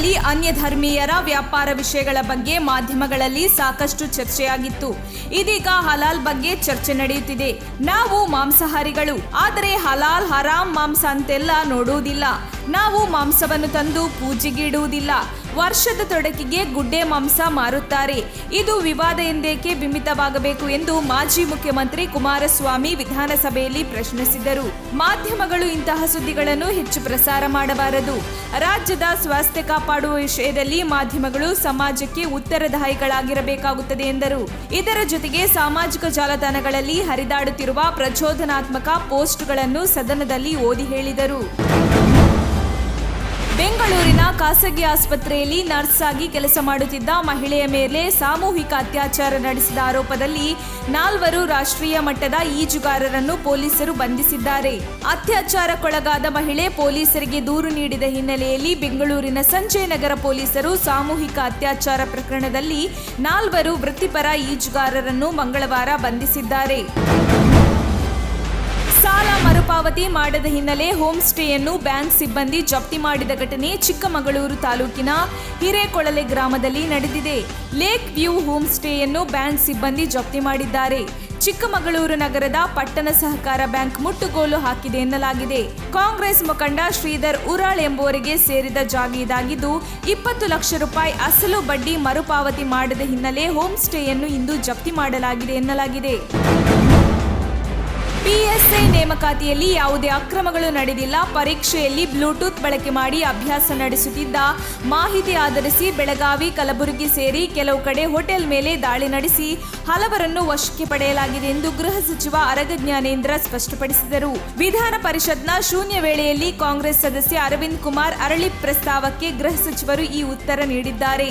ದಿನಗಳಲ್ಲಿ ಅನ್ಯ ಧರ್ಮೀಯರ ವ್ಯಾಪಾರ ವಿಷಯಗಳ ಬಗ್ಗೆ ಮಾಧ್ಯಮಗಳಲ್ಲಿ ಸಾಕಷ್ಟು ಚರ್ಚೆಯಾಗಿತ್ತು. ಇದೀಗ ಹಲಾಲ್ ಬಗ್ಗೆ ಚರ್ಚೆ ನಡೆಯುತ್ತಿದೆ. ನಾವು ಮಾಂಸಾಹಾರಿಗಳು, ಆದರೆ ಹಲಾಲ್ ಹರಾಮ್ ಮಾಂಸ ಅಂತೆಲ್ಲ ನೋಡುವುದಿಲ್ಲ. ನಾವು ಮಾಂಸವನ್ನು ತಂದು ಪೂಜೆಗಿಡುವುದಿಲ್ಲ. ವರ್ಷದ ತೊಡಕಿಗೆ ಗುಡ್ಡೆ ಮಾಂಸ ಮಾರುತ್ತಾರೆ. ಇದು ವಿವಾದ ಎಂದೇಕೆ ಬಿಂಬಿತವಾಗಬೇಕು ಎಂದು ಮಾಜಿ ಮುಖ್ಯಮಂತ್ರಿ ಕುಮಾರಸ್ವಾಮಿ ವಿಧಾನಸಭೆಯಲ್ಲಿ ಪ್ರಶ್ನಿಸಿದರು. ಮಾಧ್ಯಮಗಳು ಇಂತಹ ಸುದ್ದಿಗಳನ್ನು ಹೆಚ್ಚು ಪ್ರಸಾರ ಮಾಡಬಾರದು. ರಾಜ್ಯದ ಸ್ವಾಸ್ಥ್ಯ ಕಾಪಾಡುವ ವಿಷಯದಲ್ಲಿ ಮಾಧ್ಯಮಗಳು ಸಮಾಜಕ್ಕೆ ಉತ್ತರದಾಯಿಗಳಾಗಿರಬೇಕಾಗುತ್ತದೆ ಎಂದರು. ಇದರ ಜೊತೆಗೆ ಸಾಮಾಜಿಕ ಜಾಲತಾಣಗಳಲ್ಲಿ ಹರಿದಾಡುತ್ತಿರುವ ಪ್ರಚೋದನಾತ್ಮಕ ಪೋಸ್ಟ್ಗಳನ್ನು ಸದನದಲ್ಲಿ ಓದಿ ಹೇಳಿದರು. ಬೆಂಗಳೂರಿನ ಖಾಸಗಿ ಆಸ್ಪತ್ರೆಯಲ್ಲಿ ನರ್ಸ್ ಆಗಿ ಕೆಲಸ ಮಾಡುತ್ತಿದ್ದ ಮಹಿಳೆಯ ಮೇಲೆ ಸಾಮೂಹಿಕ ಅತ್ಯಾಚಾರ ನಡೆಸಿದ ಆರೋಪದಲ್ಲಿ 4 ರಾಷ್ಟ್ರೀಯ ಮಟ್ಟದ ಈಜುಗಾರರನ್ನು ಪೊಲೀಸರು ಬಂಧಿಸಿದ್ದಾರೆ. ಅತ್ಯಾಚಾರಕ್ಕೊಳಗಾದ ಮಹಿಳೆ ಪೊಲೀಸರಿಗೆ ದೂರು ನೀಡಿದ ಹಿನ್ನೆಲೆಯಲ್ಲಿ ಬೆಂಗಳೂರಿನ ಸಂಜಯ್ ನಗರ ಪೊಲೀಸರು ಸಾಮೂಹಿಕ ಅತ್ಯಾಚಾರ ಪ್ರಕರಣದಲ್ಲಿ 4 ವೃತ್ತಿಪರ ಈಜುಗಾರರನ್ನು ಮಂಗಳವಾರ ಬಂಧಿಸಿದ್ದಾರೆ. ಸಾಲ ಮರುಪಾವತಿ ಮಾಡದ ಹಿನ್ನೆಲೆ ಹೋಮ್ ಸ್ಟೇಯನ್ನು ಬ್ಯಾಂಕ್ ಸಿಬ್ಬಂದಿ ಜಪ್ತಿ ಮಾಡಿದ ಘಟನೆ ಚಿಕ್ಕಮಗಳೂರು ತಾಲೂಕಿನ ಹಿರೇಕೊಳಲೆ ಗ್ರಾಮದಲ್ಲಿ ನಡೆದಿದೆ. ಲೇಕ್ ವ್ಯೂ ಹೋಮ್ ಸ್ಟೇಯನ್ನು ಬ್ಯಾಂಕ್ ಸಿಬ್ಬಂದಿ ಜಪ್ತಿ ಮಾಡಿದ್ದಾರೆ. ಚಿಕ್ಕಮಗಳೂರು ನಗರದ ಪಟ್ಟಣ ಸಹಕಾರ ಬ್ಯಾಂಕ್ ಮುಟ್ಟುಗೋಲು ಹಾಕಿದೆ ಎನ್ನಲಾಗಿದೆ. ಕಾಂಗ್ರೆಸ್ ಮುಖಂಡ ಶ್ರೀಧರ್ ಉರಾಳ್ ಎಂಬುವರಿಗೆ ಸೇರಿದ ಜಾಗ ಇದಾಗಿದ್ದು 20 ಲಕ್ಷ ರೂಪಾಯಿ ಅಸಲು ಬಡ್ಡಿ ಮರುಪಾವತಿ ಮಾಡದ ಹಿನ್ನೆಲೆ ಹೋಮ್ ಸ್ಟೇಯನ್ನು ಇಂದು ಜಪ್ತಿ ಮಾಡಲಾಗಿದೆ ಎನ್ನಲಾಗಿದೆ. PSI ನೇಮಕಾತಿಯಲ್ಲಿ ಯಾವುದೇ ಅಕ್ರಮಗಳು ನಡೆದಿಲ್ಲ. ಪರೀಕ್ಷೆಯಲ್ಲಿ ಬ್ಲೂಟೂತ್ ಬಳಕೆ ಮಾಡಿ ಅಭ್ಯಾಸ ನಡೆಸುತ್ತಿದ್ದ ಮಾಹಿತಿ ಆಧರಿಸಿ ಬೆಳಗಾವಿ, ಕಲಬುರಗಿ ಸೇರಿ ಕೆಲವು ಕಡೆ ಹೋಟೆಲ್ ಮೇಲೆ ದಾಳಿ ನಡೆಸಿ ಹಲವರನ್ನು ವಶಕ್ಕೆ ಪಡೆಯಲಾಗಿದೆ ಎಂದು ಗೃಹ ಸಚಿವ ಆರಗ ಜ್ಞಾನೇಂದ್ರ ಸ್ಪಷ್ಟಪಡಿಸಿದರು. ವಿಧಾನ ಪರಿಷತ್ನ ಶೂನ್ಯ ವೇಳೆಯಲ್ಲಿ ಕಾಂಗ್ರೆಸ್ ಸದಸ್ಯ ಅರವಿಂದ್ ಕುಮಾರ್ ಅರಳಿ ಪ್ರಸ್ತಾವಕ್ಕೆ ಗೃಹ ಸಚಿವರು ಈ ಉತ್ತರ ನೀಡಿದ್ದಾರೆ.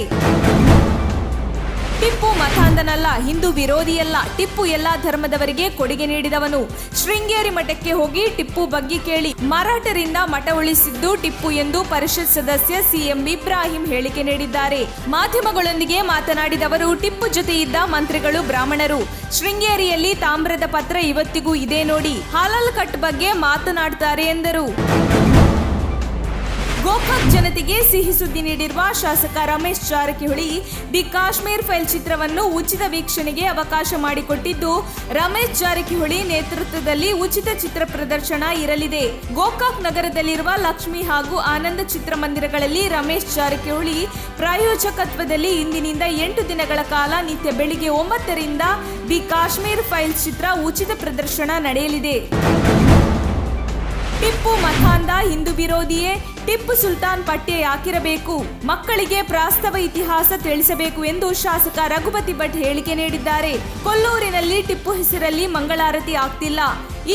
ಟಿಪ್ಪು ಮತಾಂಧನಲ್ಲ, ಹಿಂದೂ ವಿರೋಧಿಯಲ್ಲ. ಟಿಪ್ಪು ಎಲ್ಲಾ ಧರ್ಮದವರಿಗೆ ಕೊಡುಗೆ ನೀಡಿದವನು. ಶೃಂಗೇರಿ ಮಠಕ್ಕೆ ಹೋಗಿ ಟಿಪ್ಪು ಬಗ್ಗೆ ಕೇಳಿ. ಮರಾಠರಿಂದ ಮಠ ಉಳಿಸಿದ್ದು ಟಿಪ್ಪು ಎಂದು ಪರಿಷತ್ ಸದಸ್ಯ CM ಇಬ್ರಾಹಿಂ ಹೇಳಿಕೆ ನೀಡಿದ್ದಾರೆ. ಮಾಧ್ಯಮಗಳೊಂದಿಗೆ ಮಾತನಾಡಿದವರು, ಟಿಪ್ಪು ಜೊತೆ ಇದ್ದ ಮಂತ್ರಿಗಳು ಬ್ರಾಹ್ಮಣರು. ಶೃಂಗೇರಿಯಲ್ಲಿ ತಾಮ್ರದ ಪತ್ರ ಇವತ್ತಿಗೂ ಇದೆ ನೋಡಿ. ಹಲಾಲ್ ಕಟ್ ಬಗ್ಗೆ ಮಾತನಾಡ್ತಾರೆ ಎಂದರು. ಗೋಕಾಕ್ ಜನತೆಗೆ ಸಿಹಿ ಸುದ್ದಿ ನೀಡಿರುವ ಶಾಸಕ ರಮೇಶ್ ಜಾರಕಿಹೊಳಿ ದಿ ಕಾಶ್ಮೀರ್ ಫೈಲ್ ಚಿತ್ರವನ್ನು ಉಚಿತ ವೀಕ್ಷಣೆಗೆ ಅವಕಾಶ ಮಾಡಿಕೊಟ್ಟಿದ್ದು, ರಮೇಶ್ ಜಾರಕಿಹೊಳಿ ನೇತೃತ್ವದಲ್ಲಿ ಉಚಿತ ಚಿತ್ರ ಪ್ರದರ್ಶನ ಇರಲಿದೆ. ಗೋಕಾಕ್ ನಗರದಲ್ಲಿರುವ ಲಕ್ಷ್ಮಿ ಹಾಗೂ ಆನಂದ ಚಿತ್ರಮಂದಿರಗಳಲ್ಲಿ ರಮೇಶ್ ಜಾರಕಿಹೊಳಿ ಪ್ರಾಯೋಜಕತ್ವದಲ್ಲಿ ಇಂದಿನಿಂದ 8 ದಿನಗಳ ಕಾಲ ನಿತ್ಯ ಬೆಳಿಗ್ಗೆ 9 ರಿಂದ ದಿ ಕಾಶ್ಮೀರ್ ಫೈಲ್ ಚಿತ್ರ ಉಚಿತ ಪ್ರದರ್ಶನ ನಡೆಯಲಿದೆ. ಟಿಪ್ಪು ಮತಾಂಧ, ಹಿಂದೂ ವಿರೋಧಿಯೇ? ಟಿಪ್ಪು ಸುಲ್ತಾನ್ ಪಠ್ಯ ಯಾಕಿರಬೇಕು? ಮಕ್ಕಳಿಗೆ ಪ್ರಾಸ್ತವ ಇತಿಹಾಸ ತಿಳಿಸಬೇಕು ಎಂದು ಶಾಸಕ ರಘುಪತಿ ಭಟ್ ಹೇಳಿಕೆ ನೀಡಿದ್ದಾರೆ. ಕೊಲ್ಲೂರಿನಲ್ಲಿ ಟಿಪ್ಪು ಹೆಸರಲ್ಲಿ ಮಂಗಳಾರತಿ ಆಗ್ತಿಲ್ಲ.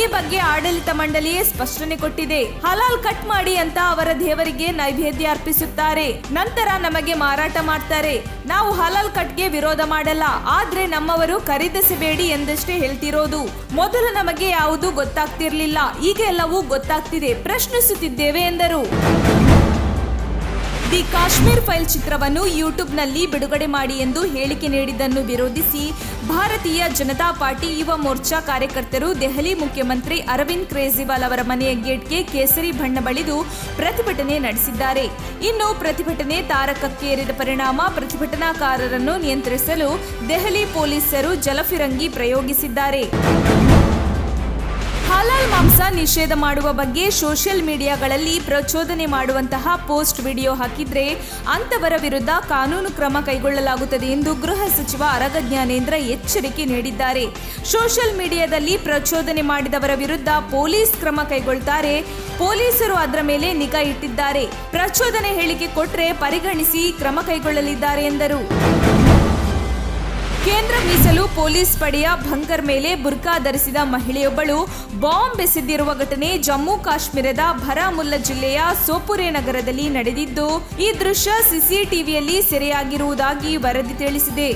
ಈ ಬಗ್ಗೆ ಆಡಳಿತ ಮಂಡಳಿಯೇ ಸ್ಪಷ್ಟನೆ ಕೊಟ್ಟಿದೆ. ಹಲಾಲ್ ಕಟ್ ಮಾಡಿ ಅಂತ ಅವರ ದೇವರಿಗೆ ನೈವೇದ್ಯ ಅರ್ಪಿಸುತ್ತಾರೆ, ನಂತರ ನಮಗೆ ಮಾರಾಟ ಮಾಡ್ತಾರೆ. ನಾವು ಹಲಾಲ್ ಕಟ್ಗೆ ವಿರೋಧ ಮಾಡಲ್ಲ, ಆದ್ರೆ ನಮ್ಮವರು ಖರೀದಿಸಬೇಡಿ ಎಂದಷ್ಟೇ ಹೇಳ್ತಿರೋದು. ಮೊದಲು ನಮಗೆ ಯಾವುದು ಗೊತ್ತಾಗ್ತಿರ್ಲಿಲ್ಲ, ಈಗ ಎಲ್ಲವೂ ಗೊತ್ತಾಗ್ತಿದೆ, ಪ್ರಶ್ನಿಸುತ್ತಿದ್ದೇವೆ ಎಂದರು. ದಿ ಕಾಶ್ಮೀರ್ ಫೈಲ್ ಚಿತ್ರವನ್ನು ಯೂಟ್ಯೂಬ್ನಲ್ಲಿ ಬಿಡುಗಡೆ ಮಾಡಿ ಎಂದು ಹೇಳಿಕೆ ನೀಡಿದ್ದನ್ನು ವಿರೋಧಿಸಿ ಭಾರತೀಯ ಜನತಾ ಪಾರ್ಟಿ ಯುವ ಮೋರ್ಚಾ ಕಾರ್ಯಕರ್ತರು ದೆಹಲಿ ಮುಖ್ಯಮಂತ್ರಿ ಅರವಿಂದ್ ಕೇಜ್ರಿವಾಲ್ ಅವರ ಮನೆಯ ಗೇಟ್ಗೆ ಕೇಸರಿ ಬಣ್ಣ ಬಳಿದು ಪ್ರತಿಭಟನೆ ನಡೆಸಿದ್ದಾರೆ. ಇನ್ನು ಪ್ರತಿಭಟನೆ ತಾರಕಕ್ಕೇರಿದ ಪರಿಣಾಮ ಪ್ರತಿಭಟನಾಕಾರರನ್ನು ನಿಯಂತ್ರಿಸಲು ದೆಹಲಿ ಪೊಲೀಸರು ಜಲಫಿರಂಗಿ ಪ್ರಯೋಗಿಸಿದ್ದಾರೆ. ಹಲಾಲ್ ಮಾಂಸ ನಿಷೇಧ ಮಾಡುವ ಬಗ್ಗೆ ಸೋಷಿಯಲ್ ಮೀಡಿಯಾಗಳಲ್ಲಿ ಪ್ರಚೋದನೆ ಮಾಡುವಂತಹ ಪೋಸ್ಟ್ ವಿಡಿಯೋ ಹಾಕಿದ್ರೆ ಅಂತವರ ವಿರುದ್ಧ ಕಾನೂನು ಕ್ರಮ ಕೈಗೊಳ್ಳಲಾಗುತ್ತದೆ ಎಂದು ಗೃಹ ಸಚಿವ ಆರಗ ಜ್ಞಾನೇಂದ್ರ ಎಚ್ಚರಿಕೆ ನೀಡಿದ್ದಾರೆ. ಸೋಷಿಯಲ್ ಮೀಡಿಯಾದಲ್ಲಿ ಪ್ರಚೋದನೆ ಮಾಡಿದವರ ವಿರುದ್ಧ ಪೊಲೀಸ್ ಕ್ರಮ ಕೈಗೊಳ್ಳುತ್ತಾರೆ. ಪೊಲೀಸರು ಅದರ ಮೇಲೆ ನಿಗಾ ಇಟ್ಟಿದ್ದಾರೆ. ಪ್ರಚೋದನೆ ಹೇಳಿಕೆ ಕೊಟ್ಟರೆ ಪರಿಗಣಿಸಿ ಕ್ರಮ ಕೈಗೊಳ್ಳಲಿದ್ದಾರೆ ಎಂದರು. ಕೇಂದ್ರ ಮೀಸಲು ಪೊಲೀಸ್ ಪಡೆಯ ಬಂಕರ್ ಮೇಲೆ ಬುರ್ಕಾ ಧರಿಸಿದ ಮಹಿಳೆಯೊಬ್ಬಳು ಬಾಂಬ್ ಎಸೆದಿರುವ ಘಟನೆ ಜಮ್ಮು ಕಾಶ್ಮೀರದ ಬಾರಾಮುಲ್ಲಾ ಜಿಲ್ಲೆಯ ಸೋಪುರೆ ನಗರದಲ್ಲಿ ನಡೆದಿದ್ದು, ಈ ದೃಶ್ಯ CCTVಯಲ್ಲಿ ಸೆರೆಯಾಗಿರುವುದಾಗಿ ವರದಿ ತಿಳಿಸಿದೆ.